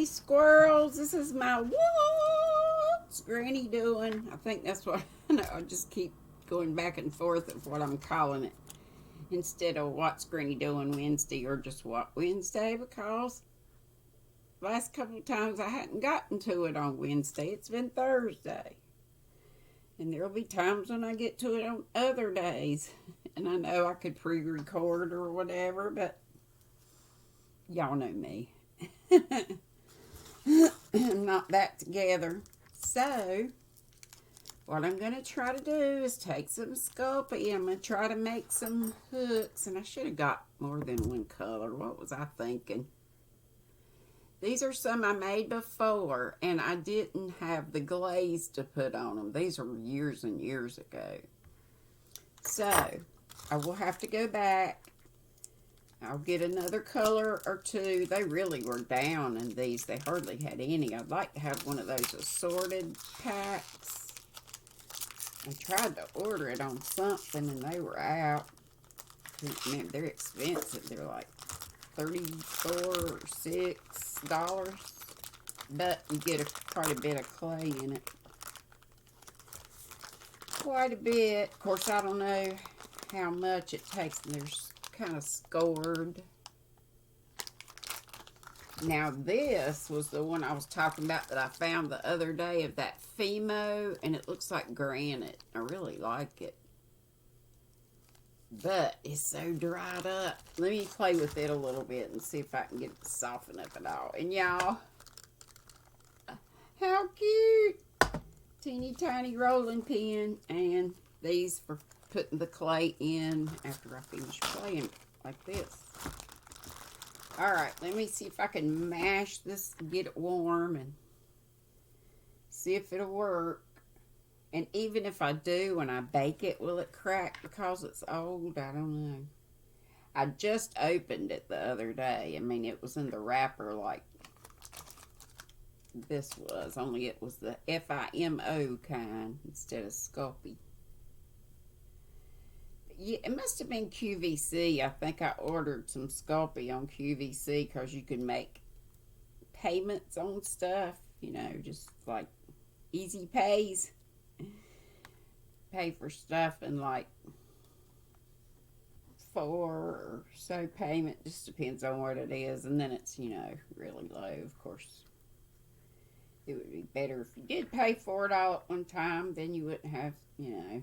squirrels. This is my what's Granny doing? I think that's what I just keep going back and forth of what I'm calling it instead of what's Granny doing Wednesday or just what Wednesday, because last couple of times I hadn't gotten to it on Wednesday. It's been Thursday. And there'll be times when I get to it on other days. And I know I could pre-record or whatever, but y'all know me. I'm not that together. So, what I'm going to try to do is take some Sculpey. I'm going to try to make some hooks. And I should have got more than one color. What was I thinking? These are some I made before, and I didn't have the glaze to put on them. These are years and years ago. So, I will have to go back. I'll get another color or two. They really were down in these. They hardly had any. I'd like to have one of those assorted packs. I tried to order it on something, and they were out. Man, they're expensive. They're like $34 or $6, but you get quite a bit of clay in it. Quite a bit. Of course, I don't know how much it takes, and they're kind of scored. Now, this was the one I was talking about that I found the other day of that Fimo, and it looks like granite. I really like it. But it's so dried up. Let me play with it a little bit and see if I can get it to soften up at all. And y'all, how cute! Teeny tiny rolling pin. And these for putting the clay in after I finish playing like this. Alright, let me see if I can mash this and get it warm and see if it'll work. And even if I do, when I bake it, will it crack because it's old? I don't know. I just opened it the other day. I mean, it was in the wrapper like this was, only it was the FIMO kind instead of Sculpey. Yeah, it must have been QVC. I think I ordered some Sculpey on QVC because you can make payments on stuff, you know, just like easy pays. Pay for stuff in like 4 or so payment, just depends on what it is, and then it's, you know, really low. Of course, it would be better if you did pay for it all at one time, then you wouldn't have, you know,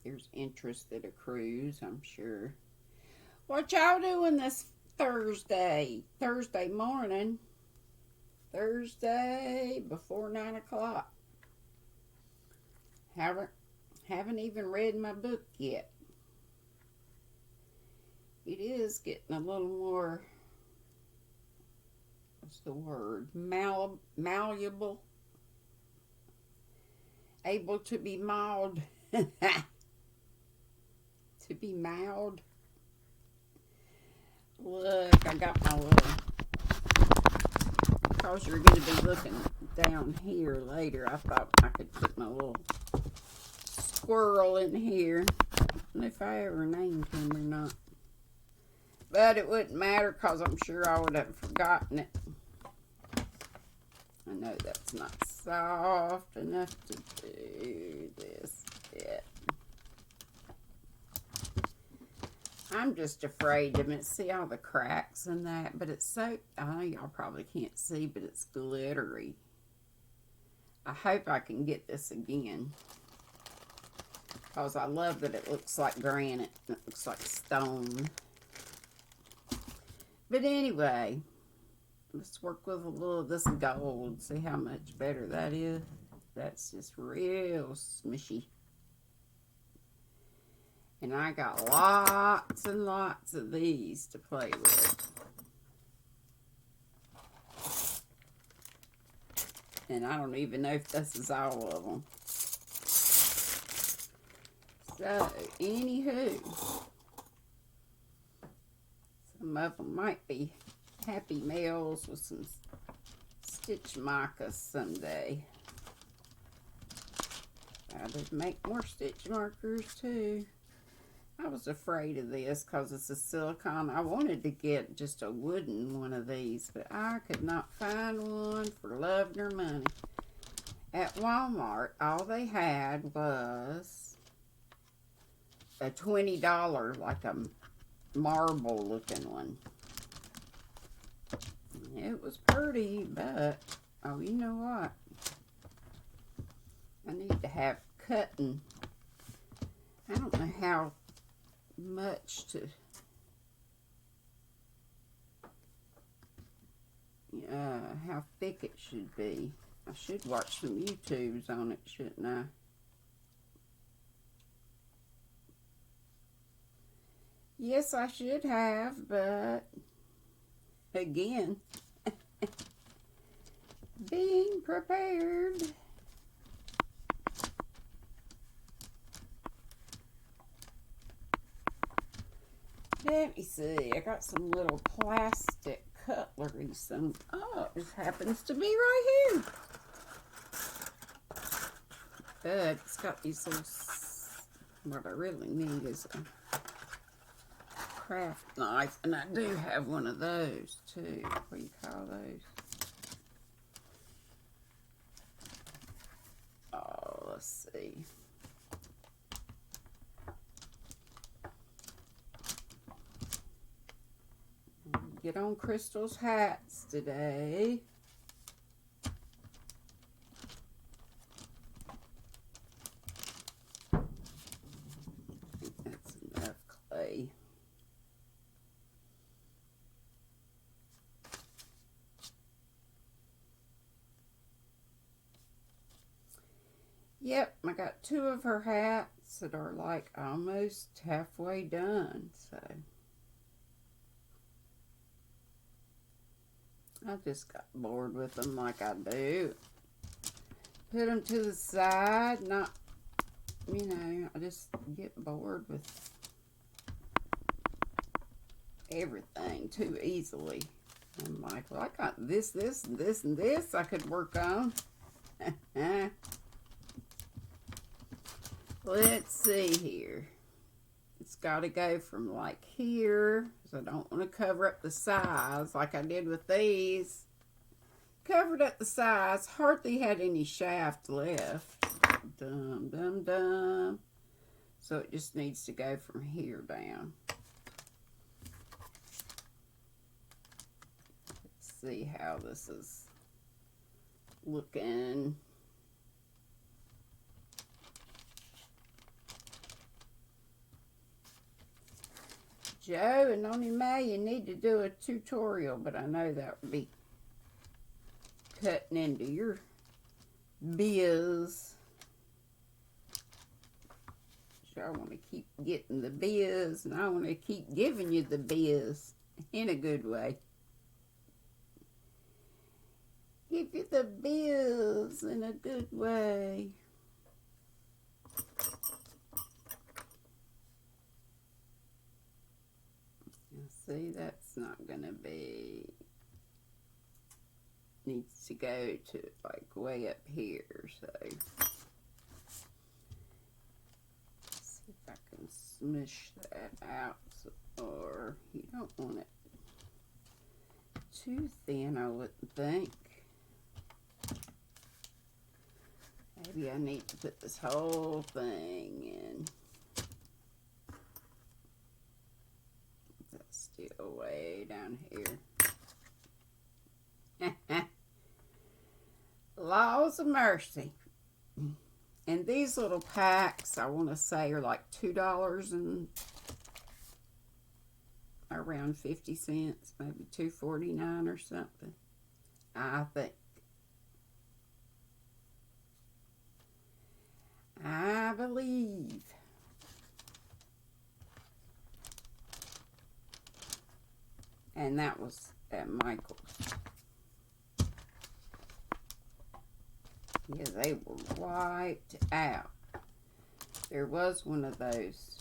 there's interest that accrues, I'm sure. What y'all doing this Thursday morning, Thursday before 9 o'clock? Haven't even read my book yet. It is getting a little more, what's the word, malleable, able to be mauled, to be mauled. Look, I got my little, because you're going to be looking down here later, I thought I could put my little squirrel in here. I don't know if I ever named him or not. But it wouldn't matter because I'm sure I would have forgotten it. I know that's not soft enough to do this yet. I'm just afraid to see all the cracks in that. But it's so, I know y'all probably can't see, but it's glittery. I hope I can get this again. Because I love that it looks like granite. It looks like stone. But anyway, let's work with a little of this gold. See how much better that is. That's just real smushy. And I got lots and lots of these to play with. And I don't even know if this is all of them. So, anywho, some of them might be Happy Mails with some stitch markers someday. I did make more stitch markers too. I was afraid of this because it's a silicone. I wanted to get just a wooden one of these, but I could not find one for love nor money. At Walmart, all they had was a $20, like a marble looking one. It was pretty, but, oh, you know what? I need to have cutting. I don't know how much to, how thick it should be. I should watch some YouTubes on it, shouldn't I? Yes, I should have, but again, being prepared. Let me see. I got some little plastic cutlery. Oh, it happens to be right here. But it's got these little. What I really need is a craft knife, and I do have one of those too. What do you call those? Oh, let's see. Get on Crystal's hats today. I think that's enough clay. Yep, I got 2 of her hats that are like almost halfway done, so I just got bored with them like I do. Put them to the side, not, you know, I just get bored with everything too easily. I'm like, well, I got this, this, and this, and this I could work on. Let's see here. It's got to go from like here, because I don't want to cover up the sides like I did with these. Covered up the sides, hardly had any shaft left. Dum, dum, dum. So it just needs to go from here down. Let's see how this is looking. Joe and Noni May, you need to do a tutorial, but I know that would be cutting into your biz. So I want to keep getting the biz, and I want to keep giving you the biz in a good way. Give you the biz in a good way. See, that's not gonna be, needs to go to like way up here, so let's see if I can smush that out, or you don't want it too thin, I wouldn't think. Maybe I need to put this whole thing in. Still way down here. Laws of mercy. And these little packs, I want to say, are like $2 and around 50 cents, maybe $2.49 or something, I think. I believe. And that was at Michael's. Yeah, they were wiped out. There was one of those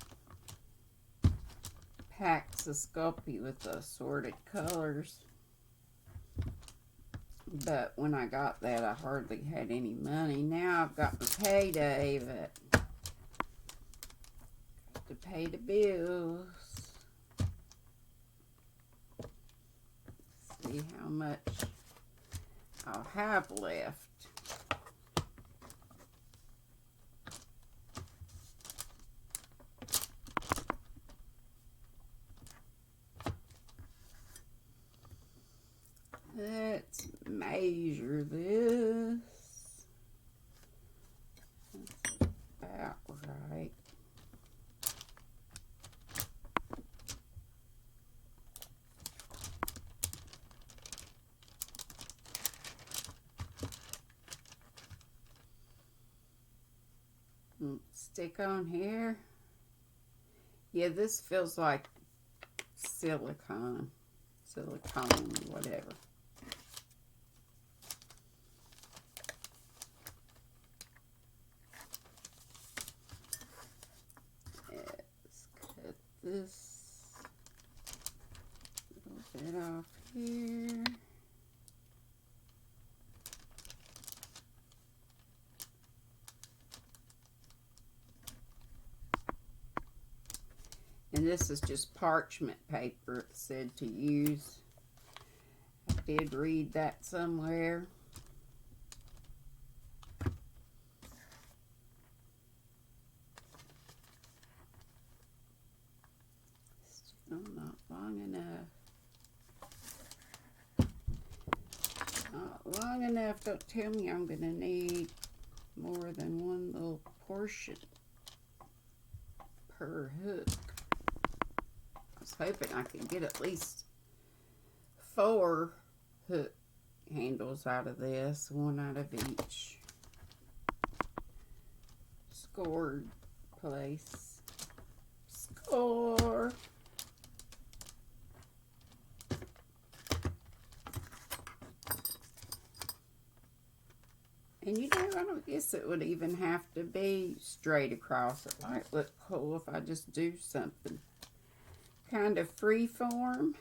packs of Sculpey with the assorted colors. But when I got that, I hardly had any money. Now I've got my payday, but to pay the bills. See how much I'll have left. Let's measure this. That's about right. Stick on here. Yeah, this feels like silicone, whatever. Let's cut this little bit off here. And this is just parchment paper, it said to use. I did read that somewhere. Still not long enough. Not long enough. Don't tell me I'm going to need more than one little portion per hook. I was hoping I could get at least 4 hook handles out of this, one out of each scored place. Score! And you know, I don't guess it would even have to be straight across. It might look cool if I just do something kind of free form.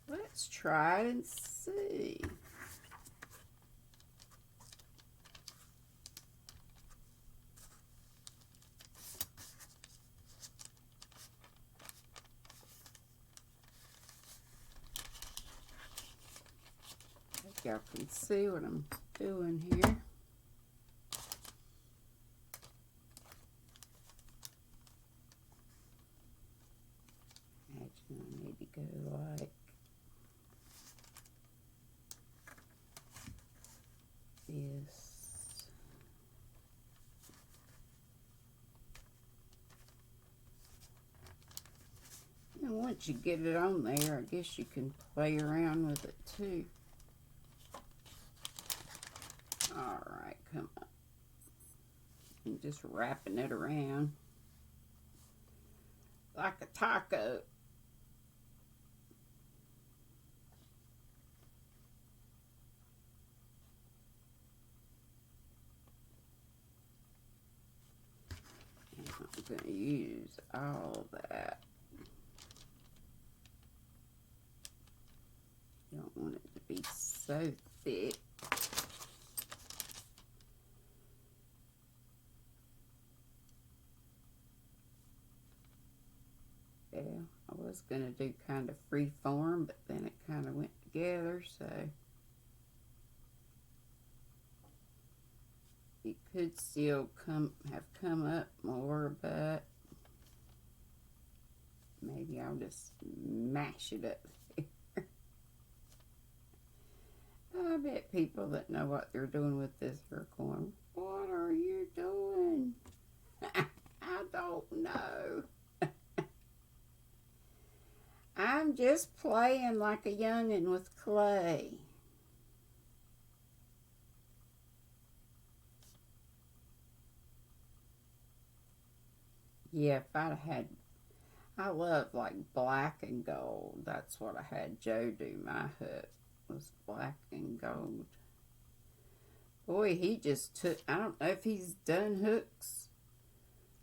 Let's try it and see. Y'all can see what I'm doing here. Imagine I need to go like this. And once you get it on there, I guess you can play around with it too. Alright, come on. And just wrapping it around like a taco. And I'm going to use all that. You don't want it to be so thick. I was going to do kind of free form, but then it kind of went together, so it could still have come up more, but maybe I'll just mash it up there. I bet people that know what they're doing with this are going, "What are you doing?" I don't know. I'm just playing like a youngin' with clay. Yeah, if I'd had, I love like black and gold. That's what I had Joe do my hook, was black and gold. Boy, he just took, I don't know if he's done hooks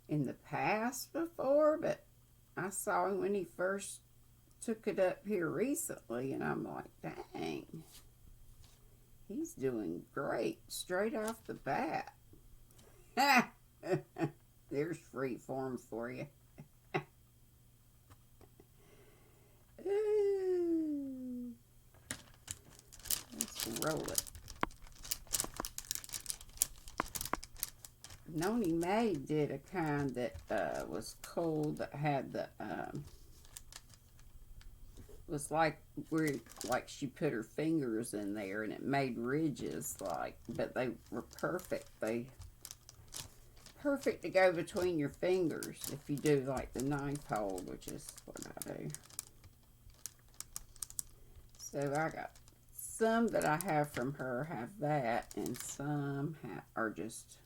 in the past before, but I saw him when he first took it up here recently, and I'm like, dang, he's doing great straight off the bat. There's free form for you. Ooh. Let's roll it. Noni Mae did a kind that was cool, that had the was like where she put her fingers in there and it made ridges, but they were perfect. Perfect to go between your fingers if you do like the knife hold, which is what I do. So I got some that I have from her have that, and some are just,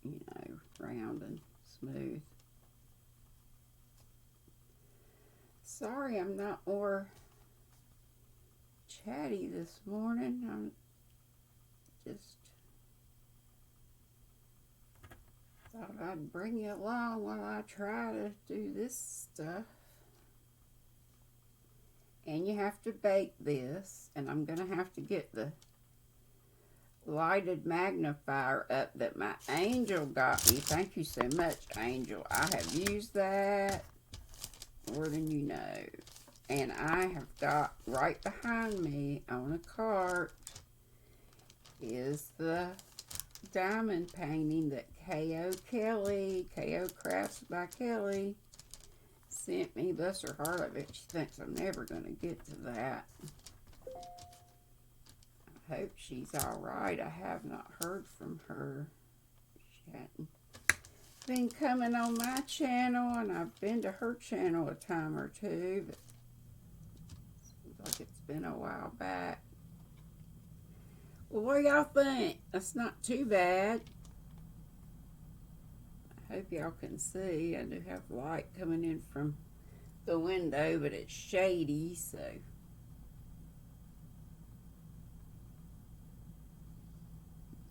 you know, round and smooth. Sorry I'm not more chatty this morning. I'm just thought I'd bring you along while I try to do this stuff. And you have to bake this, and I'm going to have to get the lighted magnifier up that my Angel got me. Thank you so much, Angel. I have used that more than you know. And I have got right behind me on a cart is the diamond painting that K.O. Crafts by Kelly, sent me. Bless her heart, I bet she thinks I'm never going to get to that. I hope she's alright. I have not heard from her. She hadn't been coming on my channel, and I've been to her channel a time or two, but it seems like it's been a while back. Well, what do y'all think? That's not too bad. I hope y'all can see. I do have light coming in from the window, but it's shady, so.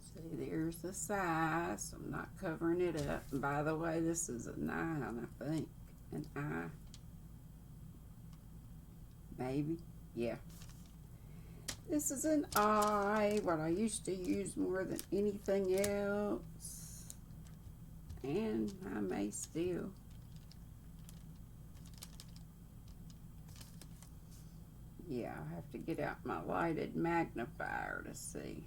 See, there's the size. I'm not covering it up. And by the way, this is a 9, I think. An I. Maybe. Yeah. This is an I, what I used to use more than anything else. And I may still. Yeah, I'll have to get out my lighted magnifier to see.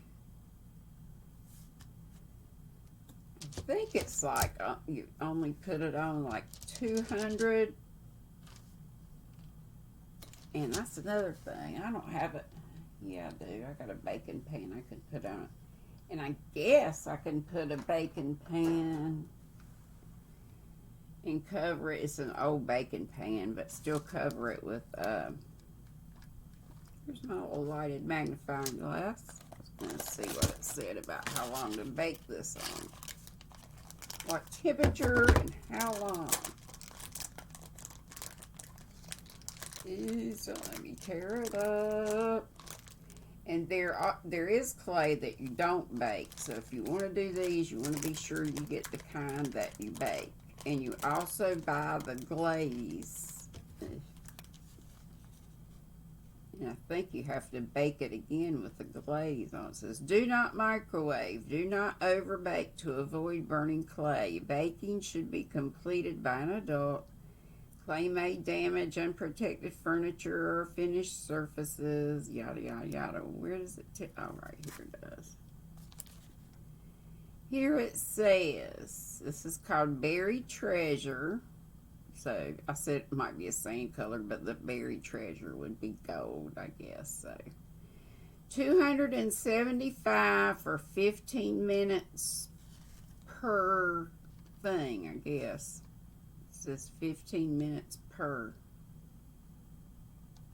I think it's like you only put it on like 200. And that's another thing. I don't have it. Yeah, I do. I got a baking pan I could put on it. And I guess I can put a baking pan and cover it. It's an old baking pan, but still cover it with, here's my little lighted magnifying glass. I was going to see what it said about how long to bake this on. What temperature and how long. So let me tear it up. And there is clay that you don't bake. So if you want to do these, you want to be sure you get the kind that you bake. And you also buy the glaze. And I think you have to bake it again with the glaze on. It says, do not microwave. Do not overbake to avoid burning clay. Baking should be completed by an adult. Clay may damage unprotected furniture or finished surfaces, yada, yada, yada. Where does it oh, right here it does. Here it says, this is called Buried Treasure. So, I said it might be the same color, but the Buried Treasure would be gold, I guess. So, 275 for 15 minutes per thing, I guess. It says 15 minutes per.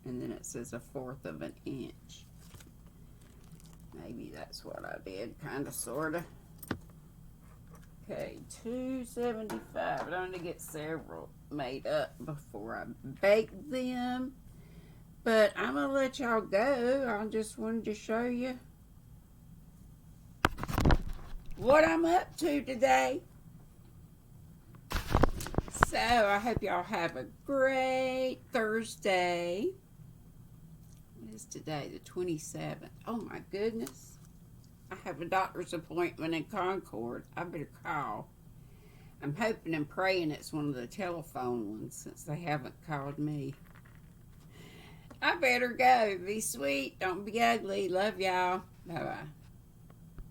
And then it says 1/4 of an inch. Maybe that's what I did, kind of, sort of. Okay, 275. I need to get several made up before I bake them. But I'm going to let y'all go. I just wanted to show you what I'm up to today. So, I hope y'all have a great Thursday. What is today? The 27th. Oh my goodness. I have a doctor's appointment in Concord. I better call. I'm hoping and praying it's one of the telephone ones since they haven't called me. I better go. Be sweet. Don't be ugly. Love y'all. Bye-bye.